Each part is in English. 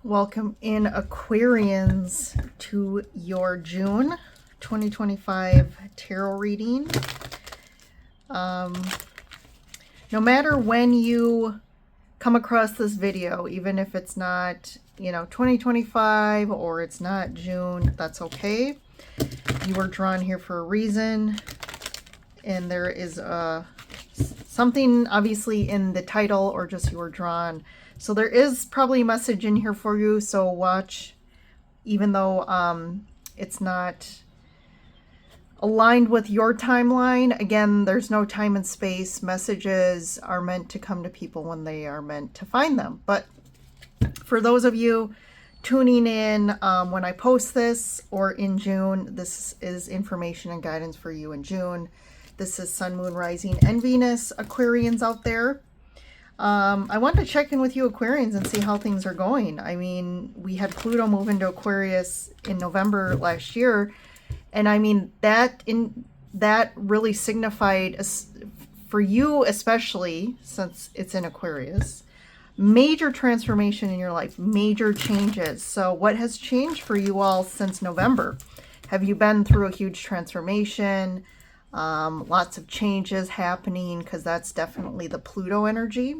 Welcome in, Aquarians, to your June 2025 tarot reading. No matter when you come across this video, even if it's not, 2025 or it's not June, that's okay. You were drawn here for a reason, and there is something obviously in the title, or just you were drawn. So there is probably a message in here for you, so watch, even though it's not aligned with your timeline. Again, there's no time and space. Messages are meant to come to people when they are meant to find them. But for those of you tuning in when I post this or in June, this is information and guidance for you in June. This is Sun, Moon, Rising, and Venus Aquarians out there. I wanted to check in with you Aquarians and see how things are going. I mean, we had Pluto move into Aquarius in November last year, and I mean that really signified, for you especially, since it's in Aquarius, major transformation in your life, major changes. So what has changed for you all since November? Have you been through a huge transformation? Lots of changes happening, because that's definitely the Pluto energy.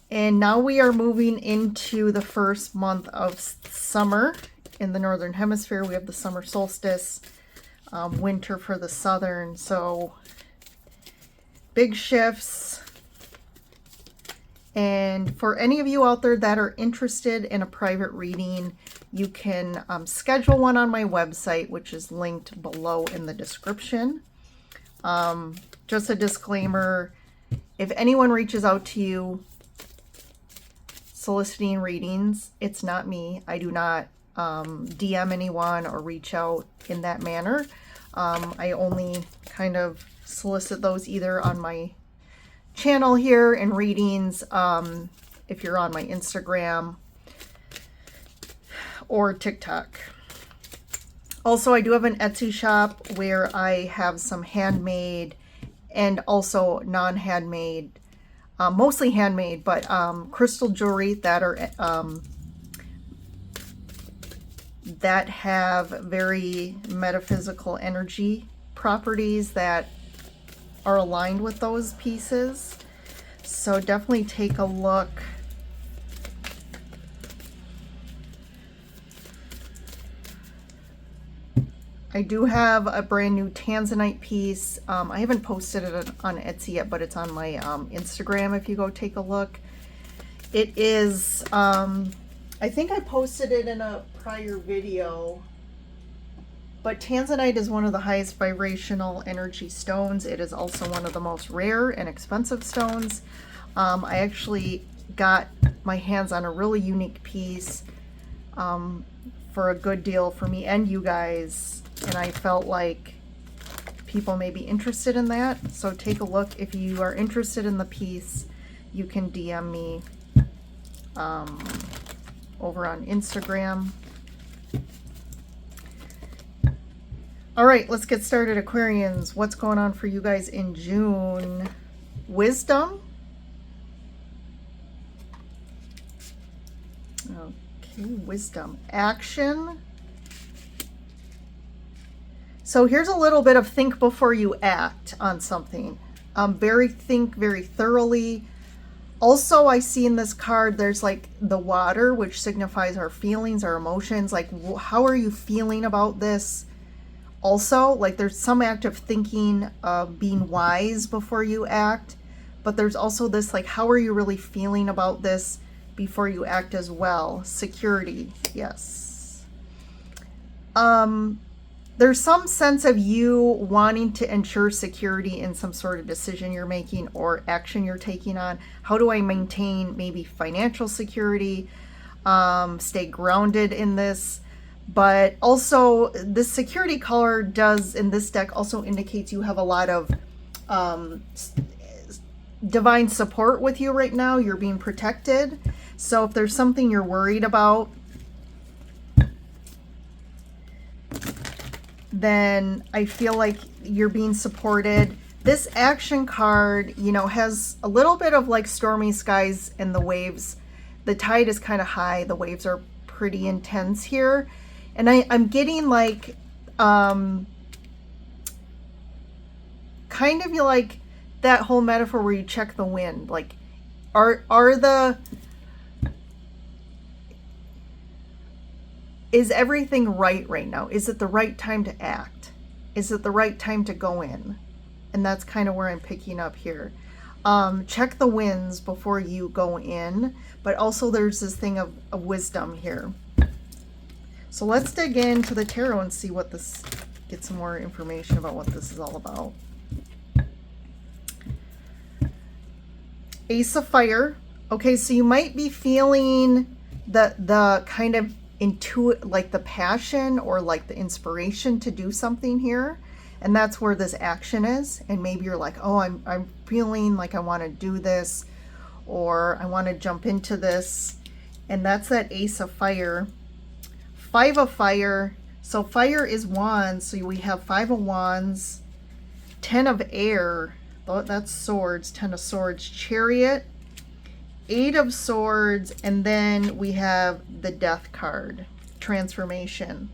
And now we are moving into the first month of summer in the Northern Hemisphere. We have the summer solstice, winter for the Southern. So big shifts. And for any of you out there that are interested in a private reading, you can schedule one on my website, which is linked below in the description. Just a disclaimer, if anyone reaches out to you soliciting readings, it's not me. I do not DM anyone or reach out in that manner. I only kind of solicit those either on my channel here in readings, if you're on my Instagram or TikTok. Also, I do have an Etsy shop where I have some handmade and also non-handmade, mostly handmade, but crystal jewelry that are that have very metaphysical energy properties that are aligned with those pieces. So definitely take a look. I do have a brand new Tanzanite piece. I haven't posted it on Etsy yet, but it's on my Instagram if you go take a look. It is, I think I posted it in a prior video, but Tanzanite is one of the highest vibrational energy stones. It is also one of the most rare and expensive stones. I actually got my hands on a really unique piece for a good deal for me and you guys, and I felt like people may be interested in that. So take a look. If you are interested in the piece, you can DM me over on Instagram. All right, let's get started, Aquarians. What's going on for you guys in June? Wisdom. Okay, wisdom. Action. So here's a little bit of think before you act on something. Think very thoroughly. Also, I see in this card, there's like the water, which signifies our feelings, our emotions. Like, how are you feeling about this? Also, like, there's some act of thinking, being wise before you act, but there's also this, like, how are you really feeling about this before you act as well? Security, yes. There's some sense of you wanting to ensure security in some sort of decision you're making or action you're taking on. How do I maintain maybe financial security, stay grounded in this? But also, this security color does, in this deck, also indicates you have a lot of divine support with you right now. You're being protected. So if there's something you're worried about, then I feel like you're being supported. This action card, has a little bit of like stormy skies and the waves the tide is kind of high. The waves are pretty intense here. And I'm getting like, kind of like that whole metaphor where you check the wind. Like, is everything right now? Is it the right time to act? Is it the right time to go in? And that's kind of where I'm picking up here. Check the winds before you go in, but also there's this thing of wisdom here. So let's dig into the tarot and see what this, get some more information about what this is all about. Ace of Fire. Okay, so you might be feeling the kind of like the passion or like the inspiration to do something here. And that's where this action is. And maybe you're like, oh, I'm feeling like I want to do this, or I want to jump into this. And that's that Ace of Fire. Five of Fire. So fire is wands. So we have 5 of wands, 10 of air. That's swords, 10 of swords, Chariot, 8 of swords, and then we have the Death card, transformation.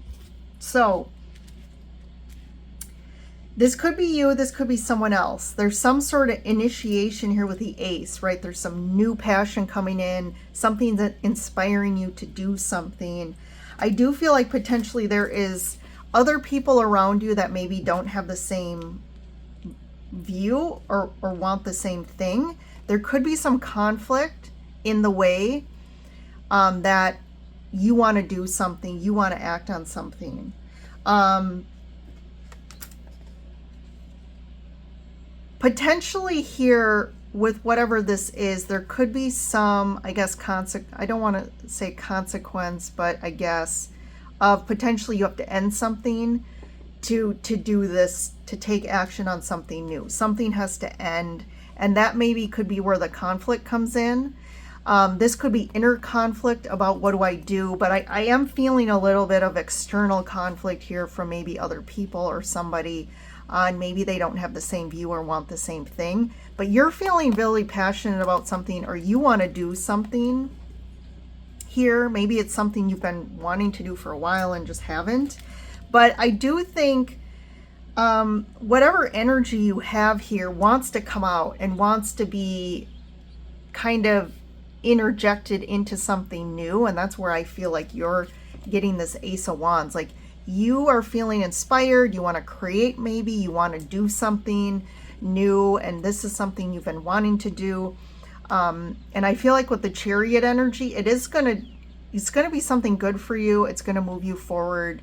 So this could be you, this could be someone else. There's some sort of initiation here with the ace, right? There's some new passion coming in, something that's inspiring you to do something. I do feel like potentially there is other people around you that maybe don't have the same view or want the same thing. There could be some conflict in the way that you want to do something, you want to act on something. Potentially here with whatever this is, there could be some, I guess, I don't want to say consequence, but I guess of potentially you have to end something to do this, to take action on something new. Something has to end, and that maybe could be where the conflict comes in. This could be inner conflict about what do I do, but I am feeling a little bit of external conflict here from maybe other people or somebody on maybe they don't have the same view or want the same thing, but you're feeling really passionate about something, or you want to do something here. Maybe it's something you've been wanting to do for a while and just haven't. But I do think whatever energy you have here wants to come out and wants to be kind of interjected into something new. And that's where I feel like you're getting this Ace of Wands. Like, you are feeling inspired, you want to create, maybe you want to do something new, and this is something you've been wanting to do. And I feel like with the Chariot energy, it's going to be something good for you. It's going to move you forward.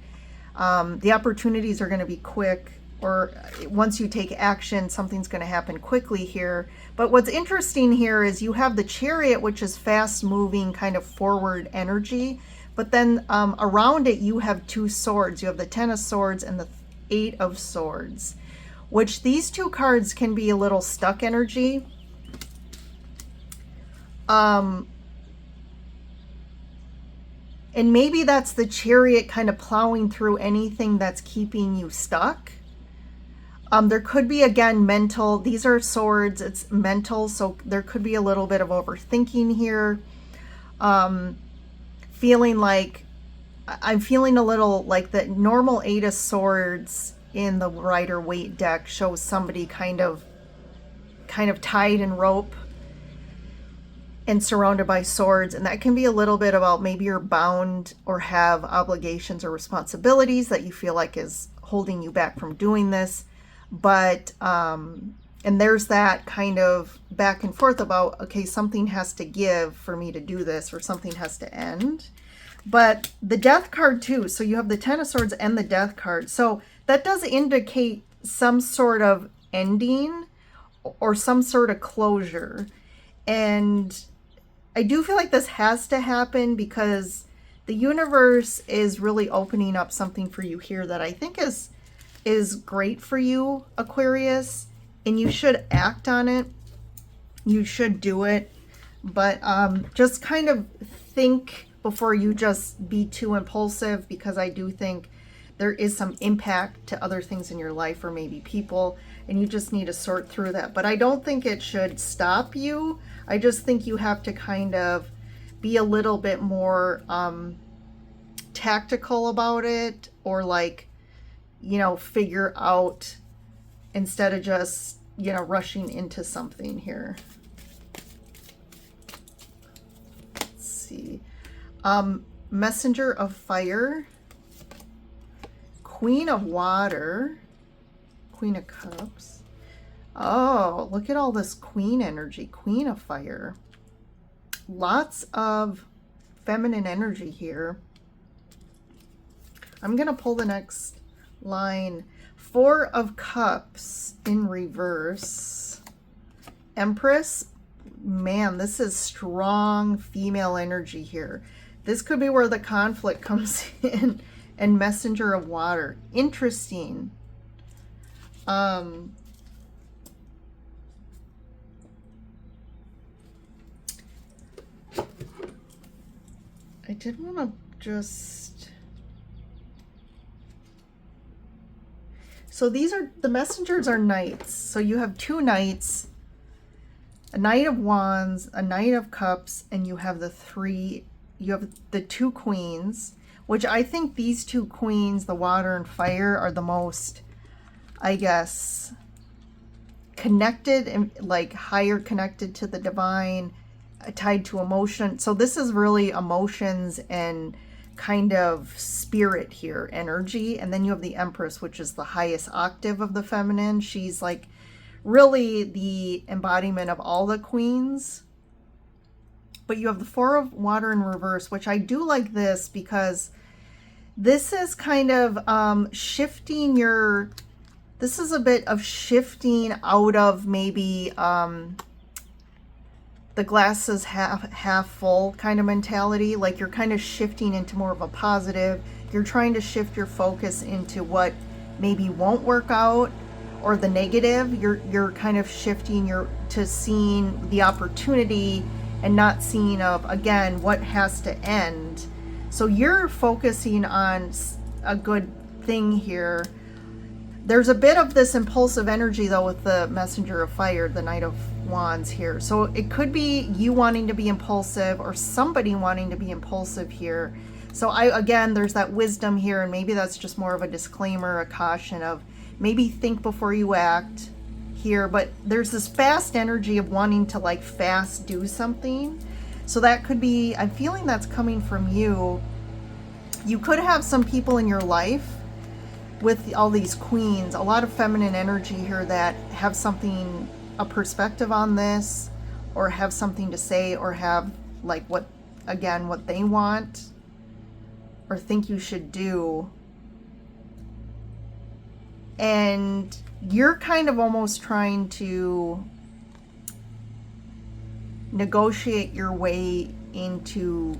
The opportunities are going to be quick, or once you take action, something's going to happen quickly here. But what's interesting here is you have the Chariot, which is fast moving, kind of forward energy. But then around it, you have 2 swords. You have the 10 of swords and the 8 of swords, which these 2 cards can be a little stuck energy. And maybe that's the Chariot kind of plowing through anything that's keeping you stuck. There could be, again, mental. These are swords. It's mental. So there could be a little bit of overthinking here. Feeling like, I'm feeling a little like the normal 8 of swords in the Rider-Waite deck shows somebody kind of tied in rope and surrounded by swords, and that can be a little bit about maybe you're bound or have obligations or responsibilities that you feel like is holding you back from doing this. But and there's that kind of back and forth about, okay, something has to give for me to do this, or something has to end. But the Death card too, so you have the 10 of swords and the Death card, so that does indicate some sort of ending or some sort of closure. And I do feel like this has to happen because the universe is really opening up something for you here that I think is great for you, Aquarius, and you should act on it. You should do it, but just kind of think before you just be too impulsive, because I do think there is some impact to other things in your life or maybe people, and you just need to sort through that. But I don't think it should stop you. I just think you have to kind of be a little bit more tactical about it, or like, you know, figure out instead of just, you know, rushing into something here. Let's see. Messenger of Fire, Queen of Water, Queen of Cups. Oh, look at all this Queen energy, Queen of Fire. Lots of feminine energy here. I'm going to pull the next line. Four of Cups in reverse. Empress. Man, this is strong female energy here. This could be where the conflict comes in. And Messenger of Water. Interesting. I did want to just... So these are, the messengers are knights. So you have two knights, a Knight of Wands, a Knight of Cups, and you have the two queens, which I think these two queens, the water and fire, are the most, I guess, connected and like higher connected to the divine, tied to emotion. So this is really emotions and kind of spirit here, energy. And then you have the Empress, which is the highest octave of the feminine. She's like really the embodiment of all the queens. But you have the Four of Water in reverse, which I do like this because this is kind of shifting your, this is a bit of shifting out of maybe the glass is half full kind of mentality. Like you're kind of shifting into more of a positive. You're trying to shift your focus into what maybe won't work out, or the negative. You're kind of shifting to seeing the opportunity and not seeing of, again, what has to end. So you're focusing on a good thing here. There's a bit of this impulsive energy though with the Messenger of Fire, the Knight of Wands here. So it could be you wanting to be impulsive or somebody wanting to be impulsive here. So again, there's that wisdom here, and maybe that's just more of a disclaimer, a caution of maybe think before you act here. But there's this fast energy of wanting to like fast do something. So that could be, I'm feeling that's coming from you. You could have some people in your life with all these queens, a lot of feminine energy here that have something, a perspective on this, or have something to say, or have like what they want or think you should do. And you're kind of almost trying to negotiate your way into,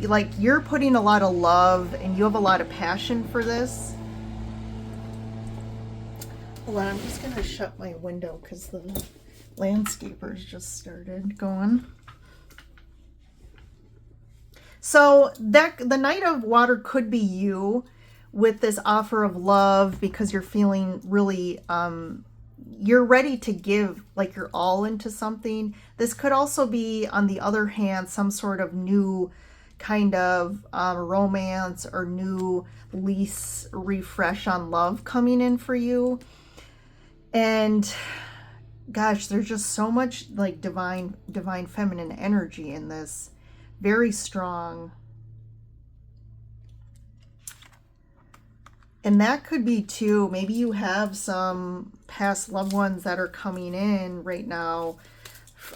like, you're putting a lot of love and you have a lot of passion for this. Hold on, I'm just gonna shut my window because the landscapers just started going. So that the Knight of Water could be you with this offer of love, because you're feeling really you're ready to give, like you're all into something. This could also be, on the other hand, some sort of new kind of romance or new lease, refresh on love coming in for you. And gosh, there's just so much like divine feminine energy in this. Very strong. And that could be too, maybe you have some past loved ones that are coming in right now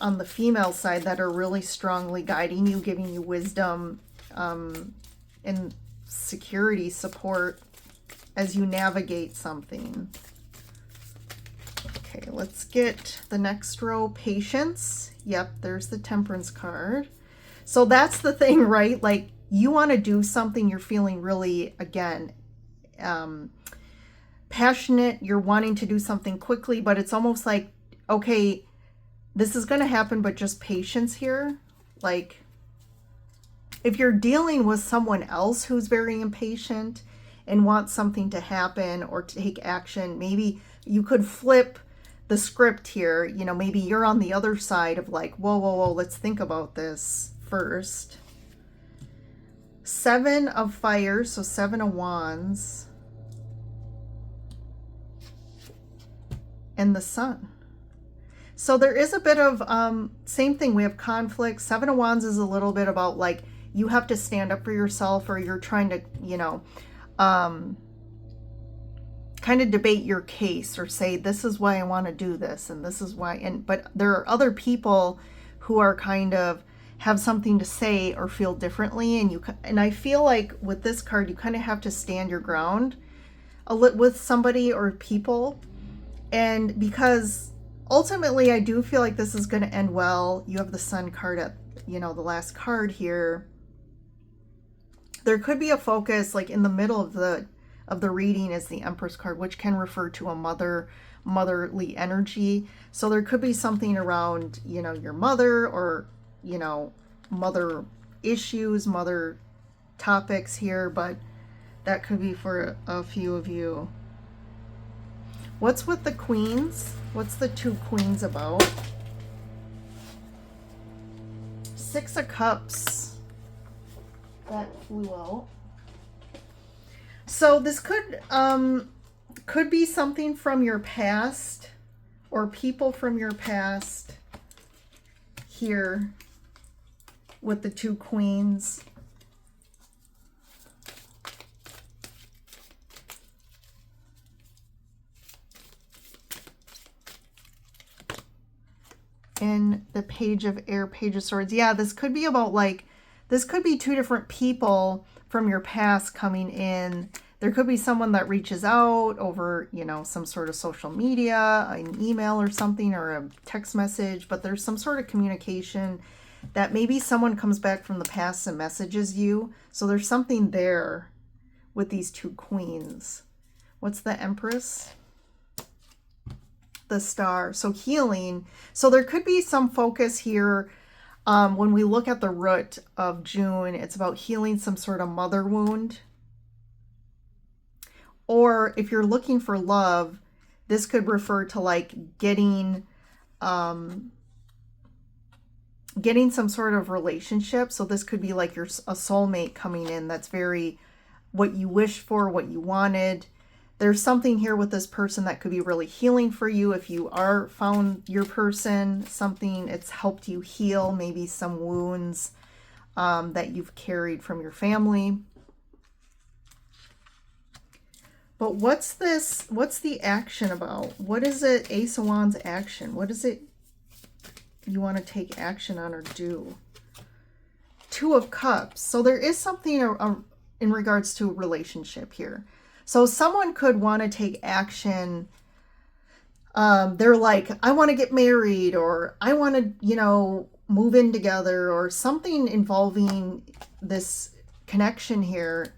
on the female side that are really strongly guiding you, giving you wisdom and security, support as you navigate something. Okay, let's get the next row, Patience. Yep, there's the Temperance card. So that's the thing, right? Like you want to do something, you're feeling really, again, passionate, you're wanting to do something quickly, but it's almost like, okay, this is going to happen, but just patience here. Like if you're dealing with someone else who's very impatient and wants something to happen or to take action, maybe you could flip the script here. You know, maybe you're on the other side of like, whoa, let's think about this first. 7 of fire, so 7 of wands. And the sun. So there is a bit of, same thing, we have conflict. 7 of wands is a little bit about like, you have to stand up for yourself, or you're trying to, you know, kind of debate your case, or say, this is why I want to do this, and this is why, but there are other people who are kind of, have something to say or feel differently, and I feel like with this card, you kind of have to stand your ground with somebody or people, and because ultimately, I do feel like this is going to end well. You have the Sun card at, you know, the last card here. There could be a focus, like in the middle of the reading is the Empress card, which can refer to a motherly energy. So there could be something around, you know, your mother, or, you know, mother issues, mother topics here, but that could be for a few of you. What's with the queens? What's the 2 queens about? 6 of Cups. That flew out. So this could be something from your past, or people from your past here with the 2 queens. In the Page of Air, Page of Swords. Yeah, this could be about like, this could be 2 different people from your past coming in. There could be someone that reaches out over, you know, some sort of social media, an email or something, or a text message, but there's some sort of communication that maybe someone comes back from the past and messages you. So there's something there with these 2 queens. What's the Empress? The Star. So healing. So there could be some focus here. When we look at the root of June, it's about healing some sort of mother wound. Or if you're looking for love, this could refer to like getting some sort of relationship. So this could be like a soulmate coming in that's very what you wished for, what you wanted. There's something here with this person that could be really healing for you. If you are found your person, something, it's helped you heal maybe some wounds that you've carried from your family. But what's this? What's the action about? What is it? Ace of Wands action. What is it you want to take action on or do? 2 of Cups. So there is something in regards to a relationship here. So someone could want to take action. They're like, I want to get married, or I want to, you know, move in together, or something involving this connection here.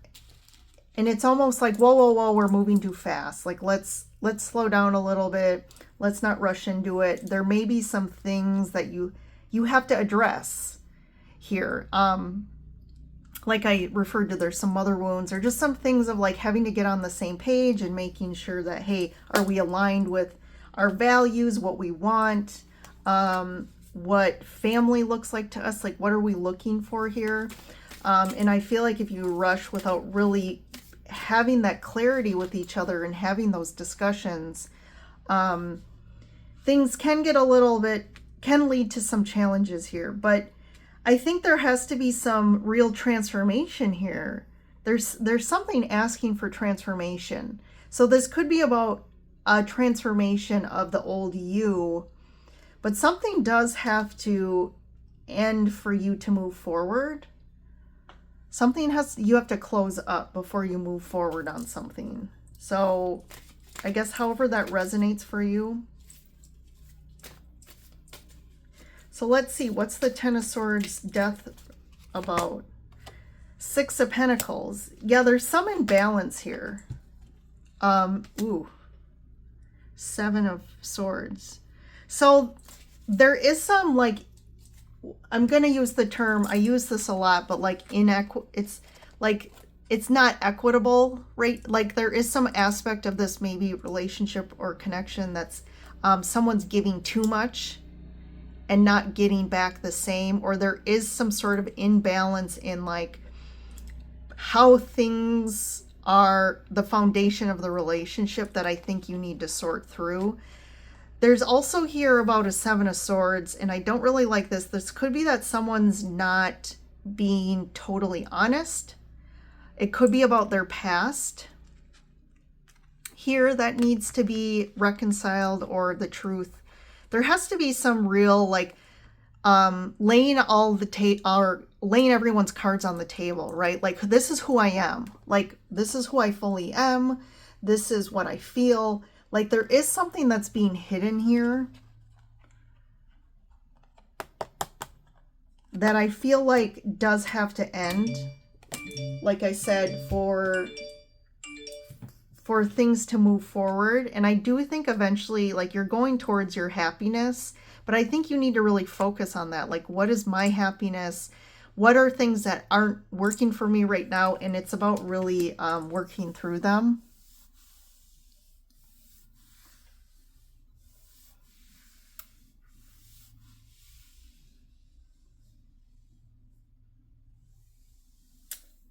And it's almost like, whoa, whoa, whoa, we're moving too fast. Like, let's slow down a little bit. Let's not rush into it. There may be some things that you have to address here. Like I referred to, there's some mother wounds, or just some things of like having to get on the same page and making sure that, hey, are we aligned with our values, what we want, what family looks like to us, like what are we looking for here? And I feel like if you rush without really having that clarity with each other and having those discussions, things can get a little bit, can lead to some challenges here. But I think there has to be some real transformation here. There's something asking for transformation. So this could be about a transformation of the old you, but something does have to end for you to move forward. You have to close up before you move forward on something. So I guess however that resonates for you. So let's see, what's the Ten of Swords death about? 6 of Pentacles. Yeah, there's some imbalance here. 7 of Swords. So there is some, like, I'm going to use the term, I use this a lot, but like it's not equitable, right? Like there is some aspect of this maybe relationship or connection that's someone's giving too much and not getting back the same, or there is some sort of imbalance in like how things are the foundation of the relationship that I think you need to sort through. There's also here about a Seven of Swords, and I don't really like this. This could be that someone's not being totally honest. It could be about their past here that needs to be reconciled, or the truth. There has to be some real like laying laying everyone's cards on the table, right? Like, this is who I am. Like, this is who I fully am. This is what I feel. Like, there is something that's being hidden here that I feel like does have to end. Like I said, for things to move forward. And I do think eventually, like, you're going towards your happiness, but I think you need to really focus on that. Like, what is my happiness? What are things that aren't working for me right now? And it's about really working through them.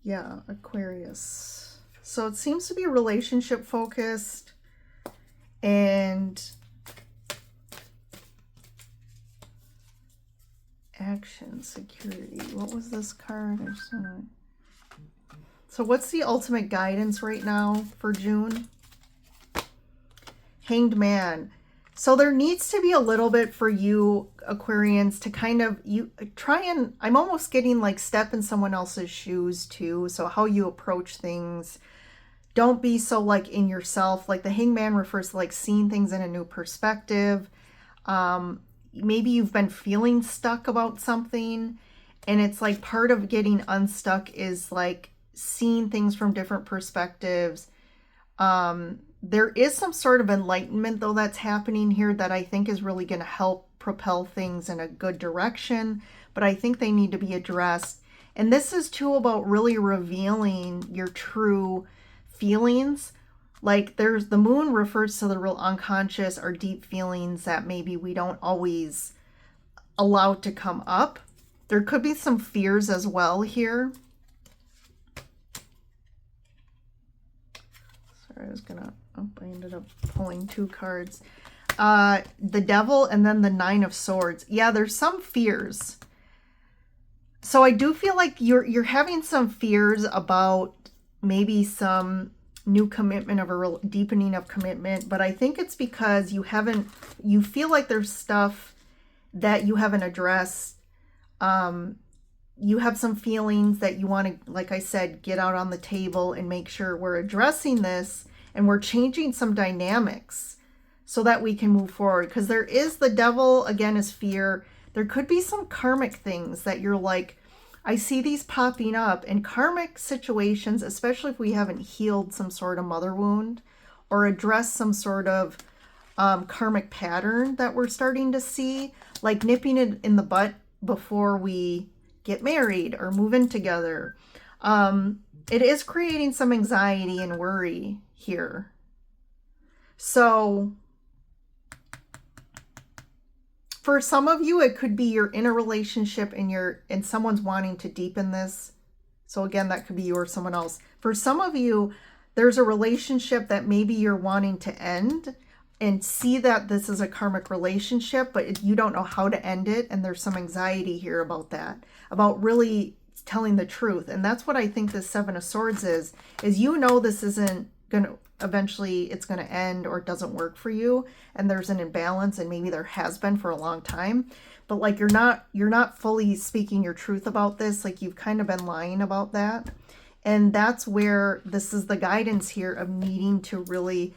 Yeah, Aquarius. So it seems to be relationship focused, and action, security. What was this card? So what's the ultimate guidance right now for June? Hanged Man. So there needs to be a little bit for you Aquarians to kind of, you try and, I'm almost getting like step in someone else's shoes too. So how you approach things. Don't be so like in yourself. Like the Hanged Man refers to like seeing things in a new perspective. Maybe you've been feeling stuck about something, and it's like part of getting unstuck is like seeing things from different perspectives. There is some sort of enlightenment though that's happening here that I think is really going to help propel things in a good direction, but I think they need to be addressed. And this is too about really revealing your true feelings. Like there's the moon refers to the real unconscious or deep feelings that maybe we don't always allow to come up. There could be some fears as well here. Sorry, I was gonna, oh, I ended up pulling two cards. The Devil and then the Nine of Swords. Yeah, there's some fears. So I do feel like you're having some fears about maybe some new commitment, of a real deepening of commitment, but I think it's because you feel like there's stuff that you haven't addressed. You have some feelings that you want to, like I said, get out on the table and make sure we're addressing this and we're changing some dynamics so that we can move forward. Because there is the Devil, again, is fear. There could be some karmic things that you're like, I see these popping up in karmic situations, especially if we haven't healed some sort of mother wound or addressed some sort of karmic pattern that we're starting to see, like nipping it in the butt before we get married or move in together. It is creating some anxiety and worry here. So for some of you, it could be you're in a relationship and someone's wanting to deepen this. So again, that could be you or someone else. For some of you, there's a relationship that maybe you're wanting to end and see that this is a karmic relationship, but you don't know how to end it. And there's some anxiety here about that, about really telling the truth. And that's what I think this Seven of Swords is you know this isn't going to, eventually it's going to end, or it doesn't work for you, and there's an imbalance, and maybe there has been for a long time, but like you're not fully speaking your truth about this. Like you've kind of been lying about that. And that's where this is the guidance here of needing to really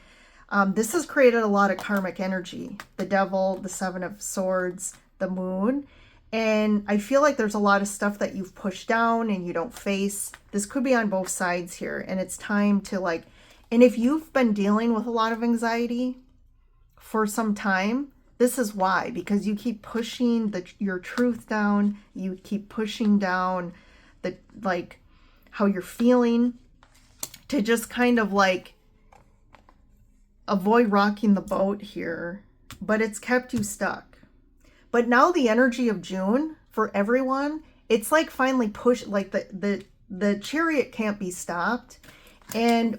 this has created a lot of karmic energy. The Devil, the Seven of Swords, the Moon. And I feel like there's a lot of stuff that you've pushed down and you don't face. This could be on both sides here. And it's time to like, and if you've been dealing with a lot of anxiety for some time, this is why, because you keep pushing your truth down. You keep pushing down like how you're feeling to just kind of like avoid rocking the boat here, but it's kept you stuck. But now the energy of June for everyone, it's like finally push, like the chariot can't be stopped. And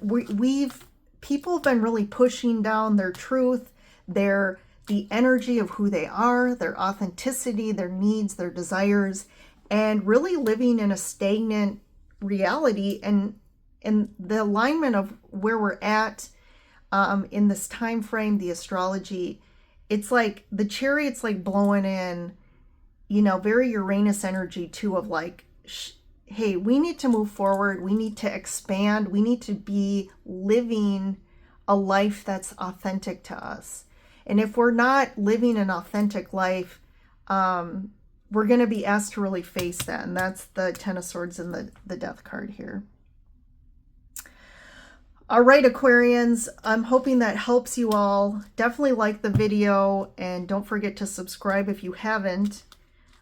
people have been really pushing down their truth, the energy of who they are, their authenticity, their needs, their desires, and really living in a stagnant reality. And the alignment of where we're at in this time frame, the astrology, it's like the chariot's like blowing in, you know, very Uranus energy too, of like, hey, we need to move forward. We need to expand. We need to be living a life that's authentic to us. And if we're not living an authentic life, we're going to be asked to really face that. And that's the Ten of Swords and the Death card here. All right, Aquarians, I'm hoping that helps you all. Definitely like the video and don't forget to subscribe if you haven't.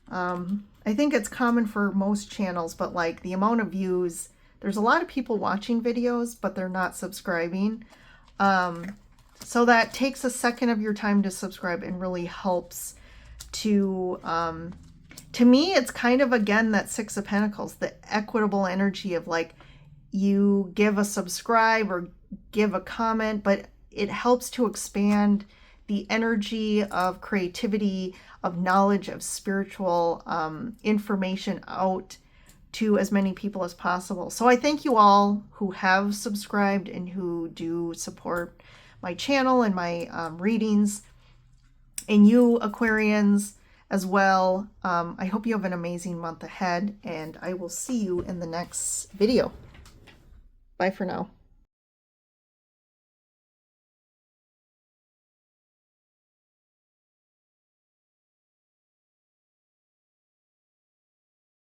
I think it's common for most channels, but like the amount of views, there's a lot of people watching videos, but they're not subscribing. So that takes a second of your time to subscribe and really helps to me, it's kind of, again, that Six of Pentacles, the equitable energy of like, you give a subscribe or give a comment, but it helps to expand the energy of creativity, of knowledge, of spiritual information out to as many people as possible. So I thank you all who have subscribed and who do support my channel and my readings, and you Aquarians as well. I hope you have an amazing month ahead, and I will see you in the next video. Bye for now.